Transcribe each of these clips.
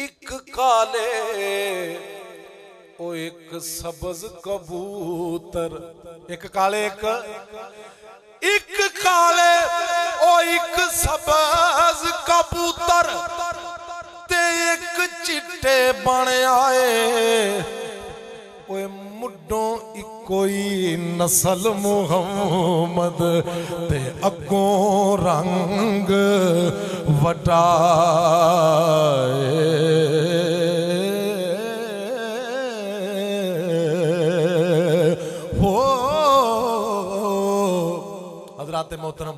एक काले ओ एक सबज कबूतर, एक काले एक काले ओ एक सबज कबूतर ते एक चिट्टे बन आए। ओए मुड्डों इकोई नस्ल मुहम्मद ते अगों रंग वटाए। हो हजरात मोहतरम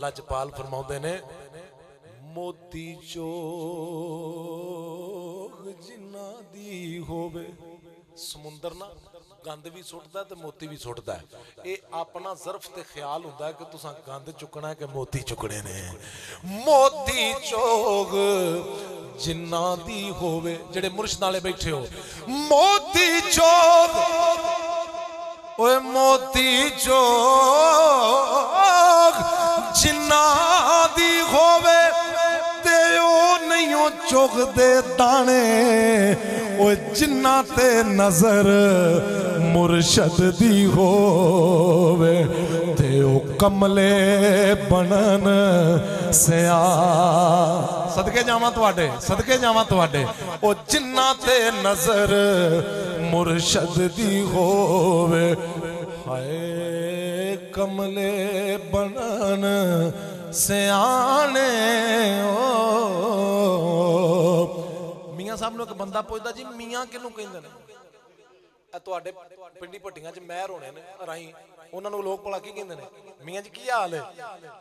लजपाल फरमाते ने मोती चोग जिन्ना दी होवे। समुंदर ना गंद भी सुटदा ते मोती भी सुटदा है। ये अपना ज़र्फ ते ख्याल हुंदा है कि तुसां गंद चुकना है कि मोती चुकने ने। मोती चोग जिन्ना दी होवे, जेड़े मुर्शद नाले बैठे हो, मोती चोग ओए मोती चोग जिन्ना दी होवे ते ओ नहीं चुगदे दाने। ओ जिन्ना ते नजर मुर्शद दी होवे ते ओ कमले बनन सिया। सदके जावां तुहाडे, सदके जावां तुहाडे। ओ जिन्ना ते नजर मुर्शद दी होवे, हाय कमले बनन सियाने। मियाँ साहब एक बंदा पूछता जी मियाँ किनू कहंदे ने? तुहाडे पिंडी भट्टियां च महर होने ने राई, उन्होंने लोग भला की कहंदे ने? मियाँ जी की हाल है।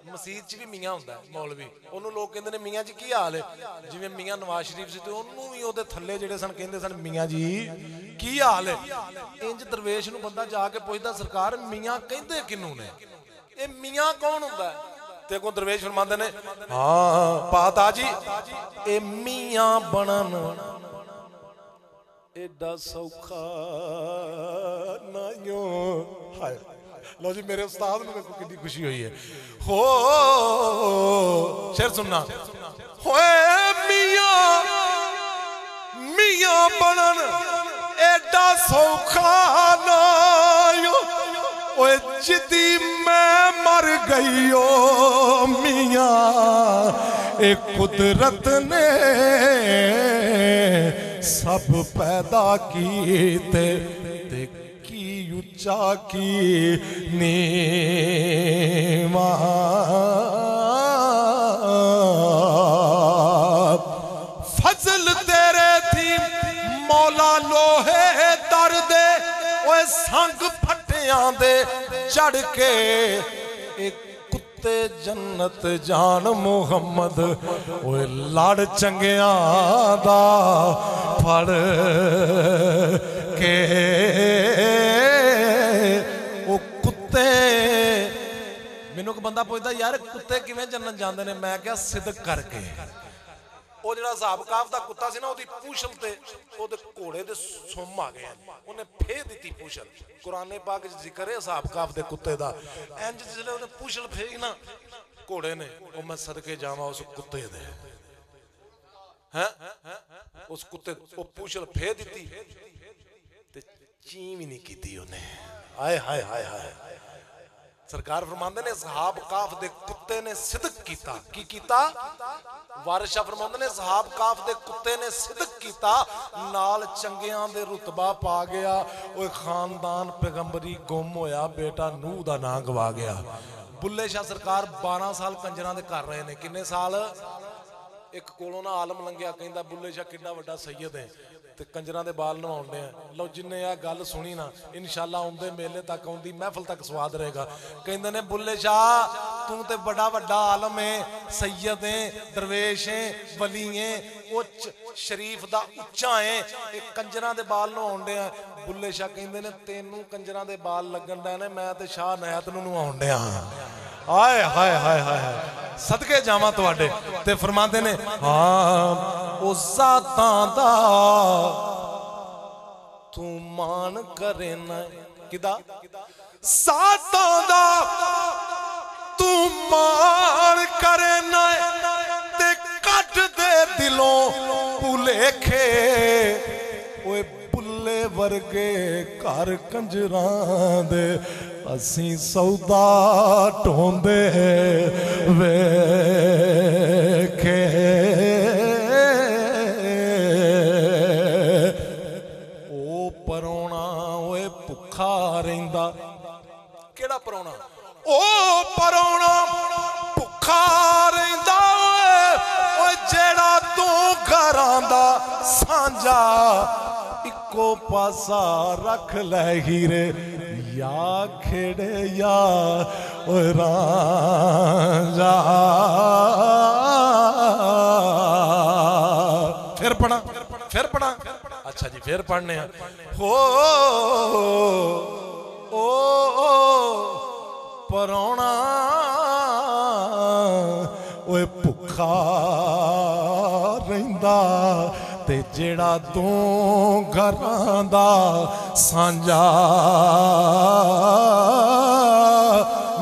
मसीत च भी मियाँ हुंदा है मौलवी, उन्होंने लोग कहंदे ने मियाँ जी की हाल है। जिवें मियाँ नवाज शरीफ सी ते उन्होंने भी उहदे थल्ले जिहड़े सन कहंदे सन मियाँ जी की हाल है। इंज दरवेश नूं बंदा जाके पुछदा सरकार मियाँ कहंदे किनू ने? ये मियाँ कौन हुंदा है? ते को दरवेश फरमांदे ने हाँ पाता जी ए मियाँ बनन एडा सौखा नायो। हाय लो जी मेरे उस्ताद नूं देखो कितनी खुशी हुई है। हो शेर सुनना, होए मियाँ मियाँ बनन एडा सौखा नायो। ओए जिदी मैं मर गई ओ मियाँ ए कुदरत ने सब पैदा कीते ते की उच्चा की नीवा। फजल तेरे थी मौला लोहे दर्दे ओए संग फटियां दे चढ़ के एक कुत्ते जन्नत जान मुहम्मद ओए लड़ चंगिया दा फड़ के। ओ कुत्ते मैनू एक बंदा पूछता यार कुत्ते किवें जन्नत जांदे ने? मैं क्या सिदक करके। वो जिहड़ा हिसाब काफ दा कुत्ता सी ना ओदी पूछल ते ओदे घोड़े दे सुम आ गए, उन्हें फे दी पूछल। कुरान पाक च जिक्र है हिसाब काफ दे कुत्ते दा। इंज जिसले ओने पूछल फेई ना घोड़े ने, ओ मैं सदके जावां उस कुत्ते दे हैं। उस कुत्ते ओ पूछल फे दी ते चीं भी नहीं कीती ओने। हाय हाय हाय हाय। सरकार फरमांदे ने सहाब काफ दे कुत्ते ने सिदक कीता। की कीता? वारिस शाह फरमांदे ने सहाब काफ दे कुत्ते ने सिदक कीता, नाल चंगियां दे रुतबा पा गया। ओए खानदान पैगंबरी गुम होया, बेटा नूह दा नां गवा गया। बुल्ले शाह सरकार 12 साल कंजरां दे कर रहे ने। किन्ने साल? एक कोलों ना आलम लंघिया कहंदा बुल्ले शाह किड्डा वड्डा सैयद है ते कंजरां दे बाल नवाउंदे हैं। लो जिन्ने आ गल सुनी ना इंशाअल्लाह आउंदे मेले तक आउंदी महफिल तक स्वाद रहेगा। कहंदे ने बुल्ले शाह तू ते बड़ा वड्डा आलम है, सैयद है, दरवेश है, वली है, उच्च शरीफ दा उच्चा है, एक कंजरां दे बाल नवाउंदे हैं। बुल्ले शाह कहंदे ने तेनू कंजरां दे बाल लगन दे ने, मैं ते शाह नैत नूं नवाउंदे हां। हाय हाय हाय हाय सदके जावां तुहाडे। ते फरमांदे ने हाँ ओ ज़ातां दा तू मान करे ना। किदा? ज़ातां दा तू मान करे ना ते कट दे दिलों भुलेखे ओए बुल्ले वर्गे घर कंजरां दे असी सौदा ढोंदे वेखे ओ परौना ओए भुखा रहिंदा केड़ा परौना ओ परौना भुखा रहिंदा ओए जेड़ा तू घरां दा सांझा इको पासा रख ले हीरे या खेड़े या रांझा। फिर पढ़ा अच्छा जी फिर पढ़ने हो ओ परौना ओए भुखा रहिंदा ते जेड़ा तू घरां दा सांझा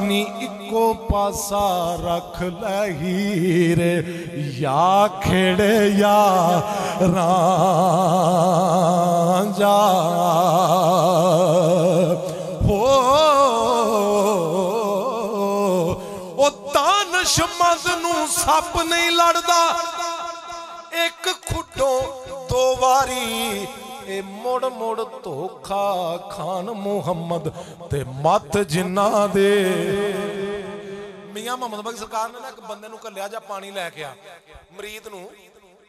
नी इको पासा रख ले हीरे या खेड़े या रांझा। हो ओ दानश मद नू सप नहीं लड़दा एक खुटो दो वारी ए मुड़ मुड़ धोखा खान मुहम्मद ते मत जिन्ना दे। मियां मोहम्मद बख्श सरकार ने ना एक बंदे नू घल्लिया जा पानी लैके आ मरीद नू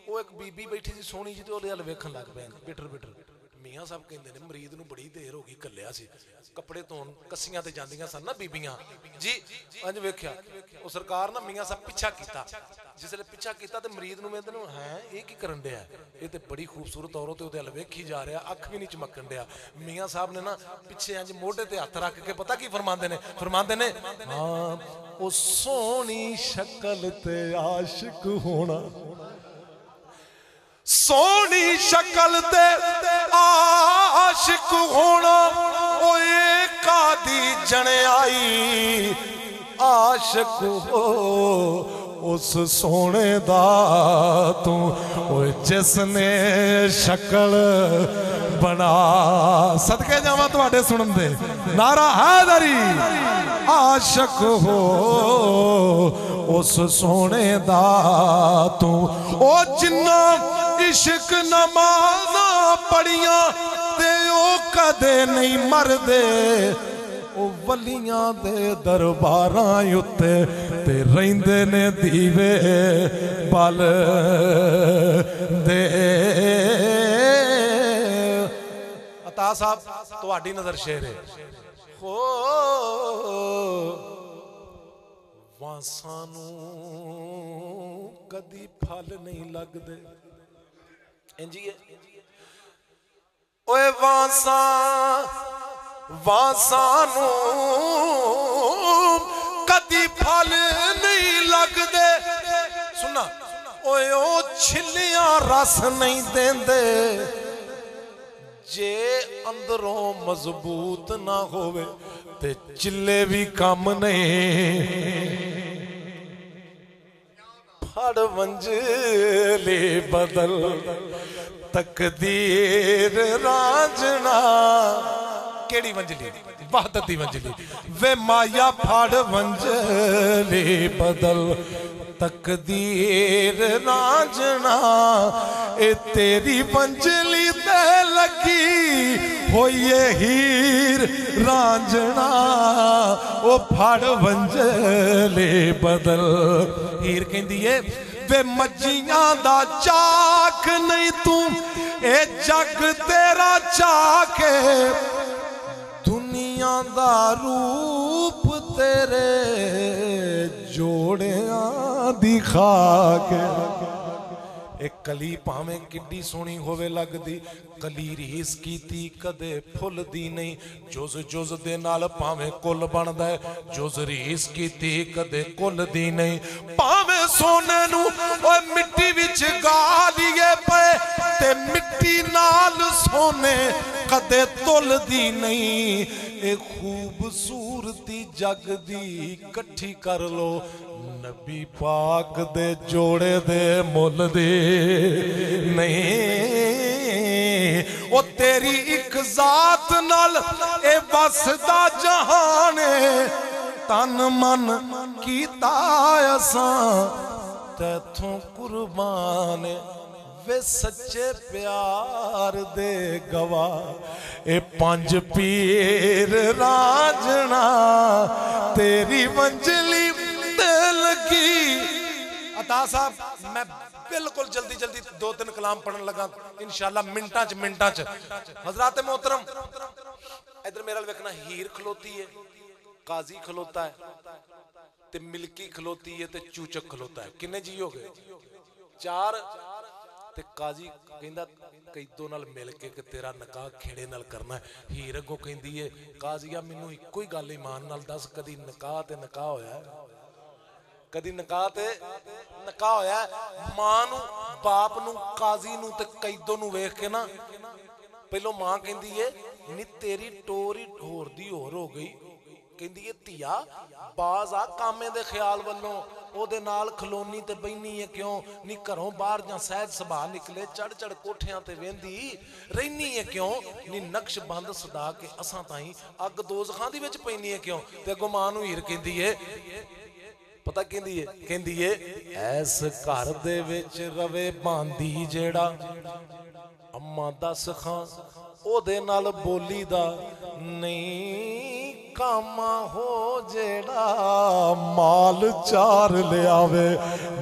वो एक बीबी बैठी सी सोहनी जी ते ओहदे हल वेखण लग पए बिटर बिटर। मियां साहब कहंदे ने मरीद नू बड़ी देर हो गई घल्लिया सी कपड़े धोन कस्सियां ते जांदियां सन ना बीबियां जी अंज वेख्या ओ सरकार ना मियां साहब पिछा कीता जिसले पिछा किया तो मरीद नूं वेंदे नूं है ये की करन दिया ये तो बड़ी खूबसूरत औरत है हल वेखी जा रहा अख भी नहीं चमकन दिया। मियाँ साहब ने ना पिछे अंज मोढे ते हथ रख के पता की फरमाते ने हाँ ओ सोहनी शक्ल ते आशिक होना सोहनी शक्ल ते आशिक होना ओए कादी जने आई आशिक हो उस सोने दा तू जिसने शक्ल बना सदके जावा तुहाडे सुनन दे नारा हैदरी आशिक हो उस सोने दा तू ओ जिन्ना इश्क नमाज़ा पढ़िया ते ओ कदे नहीं मरदे ओ वलियां दे दरबारां उत्ते ते रहिंदे ने दीवे बल दे। अता साहब तुहाडी नजर शेर है हो वासां नूं कदी फल नहीं लगदे इंजी है ओए वासां नूं कदी फल नहीं लगदे सुना ओए ओ छिलियां रस नहीं देंदे जे अंदरों मजबूत ना होवे ते चिल्ले भी कम नहीं फड़ वंजले बदल तकदीर राजना केड़ी वंजली वहदत दी वंजली वे माया फड़ वंजले बदल तकदीर राजना ए तेरी वंजली ते लगी होइए हीर रांझना ओ फड़ वंजले बदल हीर कहंदी है वे मज्जियां दा चाक नहीं तू ए जग तेरा चाके दुनिया दा रूप तेरे जोड़ियां दिखा के एक कली भावें किड्डी सोहनी होवे लगदी कली रीस कीती कदे फुल दी नहीं जुज जुज दे नाल भावें कुल बनदा है जुज रीस कीती कदे कुल दी नहीं भावें सोने नू ओए मिट्टी विच गा लिए पे ते मिट्टी नाल सोने कदे तुल दी नहीं ए खूबसूरती जग दी कट्ठी कर लो नबी पाक दे जोड़े दे मुल दे नहीं ओ तेरी एक जात नाल ए बसदा जहान तन मन कीता असां तैथों कुर्बान वे सच्चे प्यार दे गवाह ए पंज पीर राजना तेरी मंजली ते लगी। अता साहब मैं बिल्कुल जल्दी जल्दी 2-3 कलाम पढ़न लगा इंशाअल्लाह मिनटां च हजरात मोहतरम इधर मेरे वेखना हीर खलोती है काजी खलोता है ते मिल्की खलोती है ते चूचक खलोता है किन्ने जी हो गए 4 ते काजी कहंदा कैदों नाल मिल के कि तेरा निकाह खेड़े नाल करना है हीर अगों कहंदी है काजिया मैनू इक्को ही गल ईमान नाल दस कदी निकाह ते निकाह होया कदी निकाह ते निकाह होया मां नू बाप नू काजी नू ते कैदों नू वेख के ना पहलों मां कहंदी है नी तेरी टोर ही होर दी होर हो गई कहंदी है धीया बाज आ कामे दे ख्याल वल्लों ओदे नाल खलोनी ते बहनी है क्यों नी घरों बाहर जां सहज सुभा निकले चढ़ चढ़ कोठियां ते वेंदी रहनी है क्यों नी नक्श बंद सदा के असां ताई अग दोज़खां दी विच पैनी है क्यों ते अगों मां नू हीर कहंदी है पता कहंदी है ऐस घर दे विच रवे बांदी जेड़ा अम्मा दस खां ओदे नाल बोली दा नहीं कामा हो जेड़ा माल चार ले आवे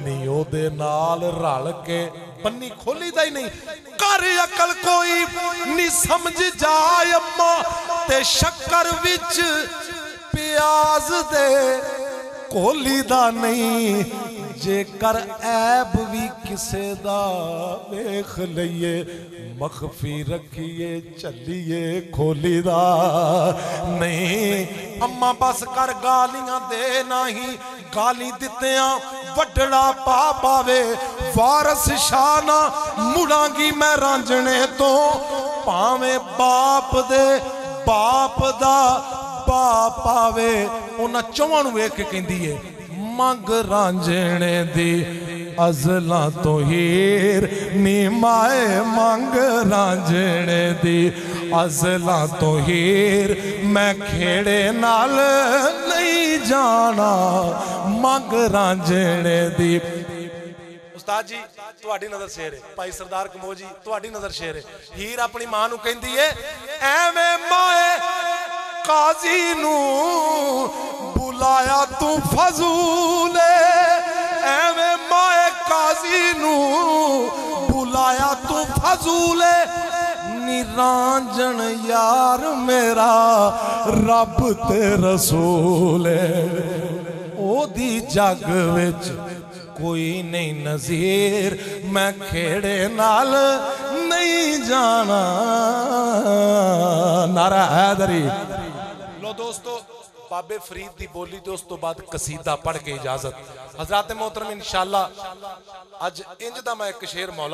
नी ओदे नाल रल के बन्नी खोली दा ही नहीं कर अकल कोई नी समझ जाए अम्मा ते शक्कर विच प्याज दे कोली दा नहीं जेकर ऐब भी किसे दा वेख लईए मखफी रखिए चलिए खोली दा नहीं अम्मा बस कर गालियां दे नहीं गाली दित्तियां वड्डड़ा पा पावे वारस शाना मुड़ांगी मैं रांझने तो भावे बाप दे बाप दा बाप आवे उन्हां चौहां नूं वेख के कहंदी है मंग रांझणे दी अज़ला तो हीर नी माए मंग रांझणे दी अज़ला तो हीर मैं खेड़े नाल नहीं जाना मंग रांझणे दी। उस्ताद जी तुहाडी नज़र शेर है भाई सरदार कमो जी तुहाडी नज़र शेर है हीर अपनी मां नूं कहंदी है एवें माए काजी नू बुलाया तू फजूल एवें माए काजी नू बुलाया तू फजूल निरांजन यार मेरा रब ते रसूल ओदी जग विच कोई नहीं नज़ीर मैं खेड़े नाल नहीं जाना नारा हैदरी। लो दोस्तों बाबे फरीद दी बोली तो उस तो बाद कसीदा पढ़ के इजाजत हजरात मोहतरम इंशाअल्लाह अज इंज दा मैं एक शेर मौला